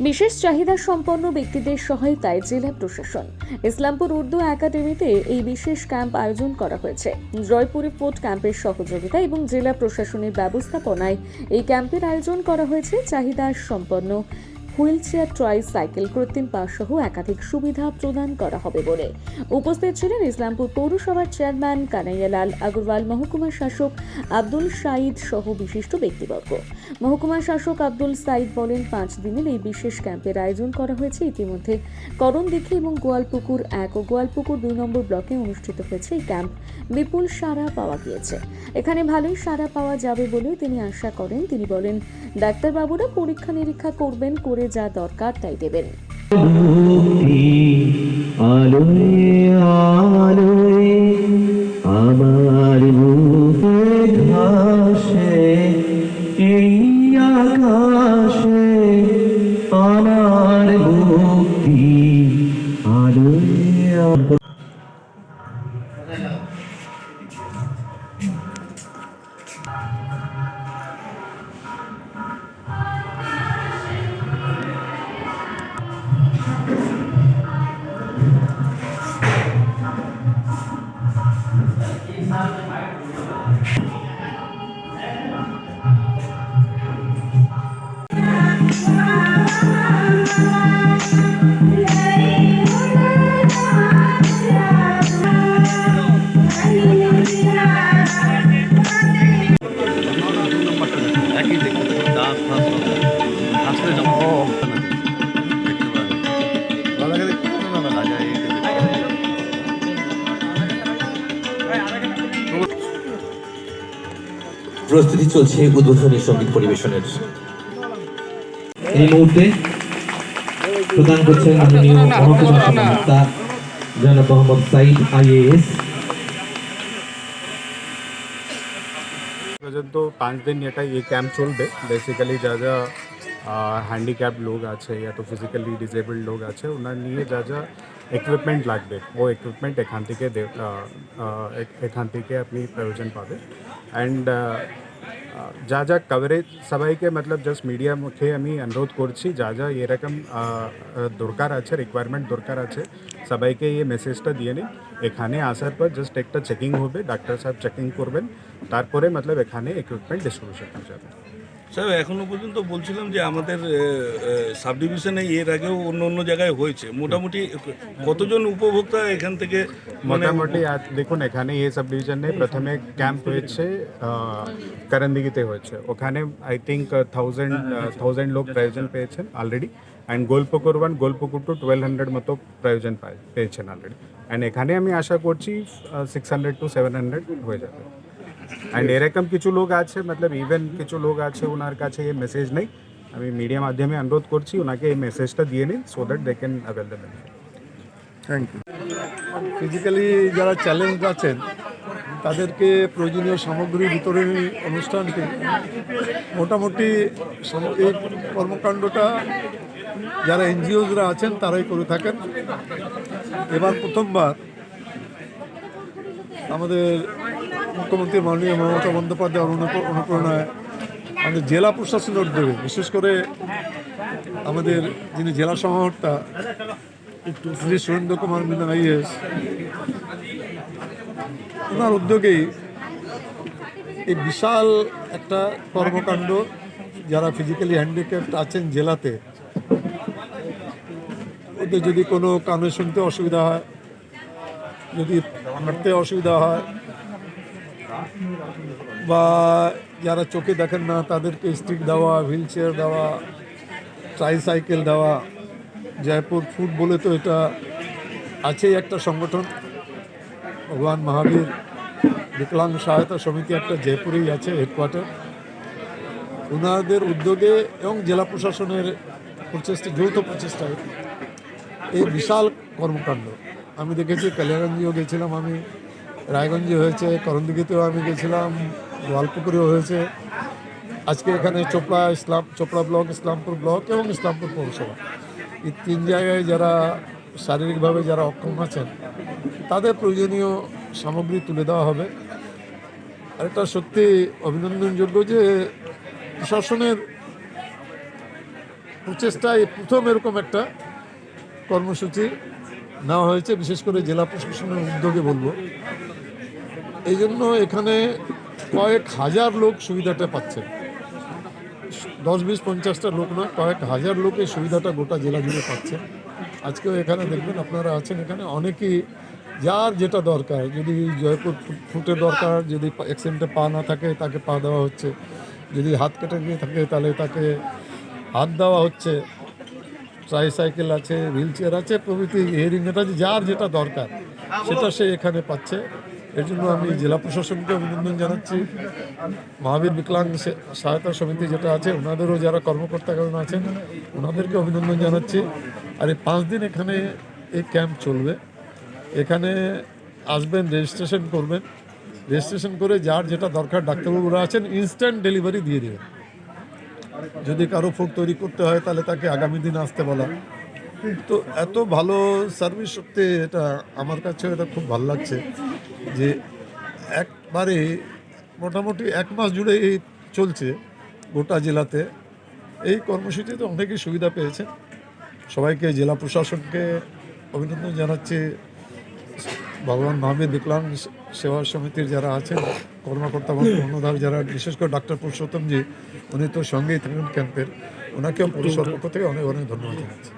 বিশেষ চাহিদা সম্পন্ন ব্যক্তিদের সহায়তায় জেলা প্রশাসন ইসলামপুর উর্দু একাডেমিতে এই বিশেষ ক্যাম্প আয়োজন করা হয়েছে। জয়পুরে ফোর্ট ক্যাম্পের সহযোগিতা এবং জেলা প্রশাসনের ব্যবস্থাপনায় এই ক্যাম্পের আয়োজন করা হয়েছে। চাহিদা সম্পন্ন হুইলচেয়ার, ট্রাইসাইকেল, কৃত্রিম পা সহ একাধিক সুবিধা প্রদান করা হবে বলে উপস্থিত ছিলেন ইসলামপুর পৌরসভার চেয়ারম্যান কানাইয়ালাল আগরওয়াল, মহকুমা শাসক আব্দুল সাইদ সহ বিশিষ্ট ব্যক্তিবর্গ। মহকুমা শাসক আব্দুল সাইদ বলেন, 5 দিনের এই বিশেষ ক্যাম্পের আয়োজন করা হয়েছে। ইতিমধ্যে করণদিঘি এবং গোয়ালপুকুর 1 ও গোয়ালপুকুর 2 নম্বর ব্লকে অনুষ্ঠিত হয়েছে এই ক্যাম্প। বিপুল সাড়া পাওয়া গিয়েছে। এখানে ভালোই সাড়া পাওয়া যাবে বলে তিনি আশা করেন। তিনি বলেন, ডাক্তারবাবুরা পরীক্ষা নিরীক্ষা করবেন, করে যা দরকার তাই দেবেন। আমার বুকে ঘাসে এই আকাশে আমার বুকে আলোয় প্রস্তুতি চলছে উদ্বোধনী সঙ্গীত পরিবেশনের। এই মুহূর্তে প্রদান করছেন মাননীয় মহকুমা শাসক জনাব মোহাম্মদ সাইদ IAS। পর্যন্ত 5 দিন ये कैंप চলবে। বেসিক্যালি যা যা হ্যান্ডিক্যাপ লোক আছে या তো ফিজিক্যালি ডিসেবলড লোক আছে ওনার নিয়ে যা যা ইকুইপমেন্ট লাগবে ও ইকুইপমেন্ট এখান থেকে আপনি প্রয়োজন পাবে। অ্যান্ড যা যা কভারেজ সবাইকে मतलब জাস্ট মিডিয়া মুখে আমি অনুরোধ করছি, যা যা এরকম দরকার আছে, রিকোয়ারমেন্ট দরকার আছে, সবাইকে এই মেসেজটা দিয়ে নিন। এখানে আসার পর জাস্ট একটা চেকিং হবে, ডাক্তার সাহেব চেকিং করবেন, তারপরে मतलब এখানে ইকুইপমেন্ট ডিস্ট্রিবিউশন হয়ে যাবে। স্যার এখনো পর্যন্ত বলছিলাম যে আমাদের সাব ডিভিশনে এর আগেও অন্য অন্য জায়গায় হয়েছে, মোটামুটি কতজন উপভোক্তা এখান থেকে মোটামুটি দেখুন এখানে এই সাব ডিভিশনে প্রথমে ক্যাম্প হয়েছে করণদিঘিতে হয়েছে, ওখানে আই থিঙ্ক 1000 লোক প্রয়োজন পেয়েছেন অলরেডি। অ্যান্ড গোলপুকুর 1, গোলপুকুর 2 1200 মতো প্রয়োজন পেয়েছেন অলরেডি। অ্যান্ড এখানে আমি আশা করছি 600 to 700 হয়ে যাবে। অ্যান্ড এরকম কিছু লোক আছে मतलब ইভেন কিছু লোক আছে ওনার কাছে এই মেসেজ নেই, আমি মিডিয়া মাধ্যমে অনুরোধ করছি ওনাকে এই মেসেজটা দিয়ে নিন so that they can avail the benefit. Thank you. Physically যারা চ্যালেঞ্জ আছেন তাদেরকে প্রয়োজনীয় সামগ্রী বিতরণী অনুষ্ঠানটি মোটামুটি এই কর্মকাণ্ডটা যারা এনজিওসরা আছেন তারাই করে থাকেন। এবার প্রথমবার আমাদের মুখ্যমন্ত্রী মাননীয় মমতা বন্দ্যোপাধ্যায়ের অনুপ্রেরণায় আমাদের জেলা প্রশাসনের উদ্যোগে, বিশেষ করে আমাদের যিনি জেলা সমাহর্তা শ্রী সুরেন্দ্র কুমার মিনা IAS, ওনার উদ্যোগেই এই বিশাল একটা কর্মকাণ্ড, যারা ফিজিক্যালি হ্যান্ডিক্যাপ্ট আছেন জেলাতে, ওদের যদি কোনো কানে শুনতে অসুবিধা হয়, যদি হাঁটতে অসুবিধা হয়, বা যারা চোখে দেখেন না তাদেরকে স্টিক দেওয়া, হুইল চেয়ার দেওয়া, ট্রাইসাইকেল দেওয়া। জয়পুর ফুড বলে তো এটা আছেই একটা সংগঠন, ভগবান মহাবীর বিকলাঙ্গ সহায়তা সমিতি একটা জয়পুরেই আছে হেডকোয়ার্টার। ওনাদের উদ্যোগে এবং জেলা প্রশাসনের প্রচেষ্টা, যৌথ প্রচেষ্টায় এই বিশাল কর্মকাণ্ড আমি দেখেছি। কালিয়াগঞ্জেও গেছিলাম আমি, রায়গঞ্জে হয়েছে, করণদিঘিতেও আমি গেছিলাম, গোয়ালপুকুরেও হয়েছে, আজকে এখানে চোপড়া ব্লক, ইসলামপুর ব্লক এবং ইসলামপুর পৌরসভা, এই 3 জায়গায় যারা শারীরিকভাবে যারা অক্ষম আছেন তাদের প্রয়োজনীয় সামগ্রী তুলে দেওয়া হবে। আর এটা সত্যি অভিনন্দনযোগ্য যে প্রশাসনের প্রচেষ্টায় প্রথম এরকম একটা কর্মসূচি নেওয়া হয়েছে, বিশেষ করে জেলা প্রশাসনের উদ্যোগে বলবো। এই জন্য এখানে কয়েক হাজার লোক সুবিধাটা পাচ্ছেন, 10-20-50টা লোক না, কয়েক হাজার লোক এই সুবিধাটা গোটা জেলা জুড়ে পাচ্ছেন। আজকেও এখানে দেখবেন আপনারা আছেন, এখানে অনেকেই যার যেটা দরকার, যদি জয়পুর ফুটের দরকার, যদি অ্যাক্সিডেন্টে পা না থাকে তাকে পা দেওয়া হচ্ছে, যদি হাত কেটে গিয়ে থাকে তাহলে তাকে হাত দেওয়া হচ্ছে, ট্রাইসাইকেল আছে, হুইল চেয়ার আছে, প্রভৃতি হিয়ারিং এটা যার যেটা দরকার সেটা সে এখানে পাচ্ছে। এর জন্য আমি জেলা প্রশাসনকে অভিনন্দন জানাচ্ছি, মহাবীর বিকলাঙ্গ সহায়তা সমিতি যেটা আছে ওনাদেরও যারা কর্মকর্তাগণ আছেন ওনাদেরকে অভিনন্দন জানাচ্ছি। আর এই 5 দিন এখানে এই ক্যাম্প চলবে। এখানে আসবেন, রেজিস্ট্রেশন করবেন, রেজিস্ট্রেশন করে যার যেটা দরকার ডাক্তারবাবুরা আছেন ইনস্ট্যান্ট ডেলিভারি দিয়ে দেবেন। যদি কারো ফুড তৈরি করতে হয় তাহলে তাকে আগামী দিন আসতে বলা। তো এত ভালো সার্ভিস সত্যি, এটা আমার কাছে এটা খুব ভালো লাগছে যে একবারে মোটামুটি 1 মাস জুড়ে এই চলছে গোটা জেলাতে। এই কর্মসূচিতে অনেকেই সুবিধা পেয়েছেন। সবাইকে, জেলা প্রশাসনকে অভিনন্দন জানাচ্ছি, ভগবান মহাবীর বিকলাঙ্গ সেবা সমিতির যারা আছেন কর্মকর্তা এবং কর্ণধার যারা, বিশেষ করে ডাক্তার পুরুষোত্তমজি, উনি তো সঙ্গেই থাকেন ক্যাম্পের, ওনাকেও পুরুষের পক্ষ থেকে অনেক অনেক ধন্যবাদ জানাচ্ছি।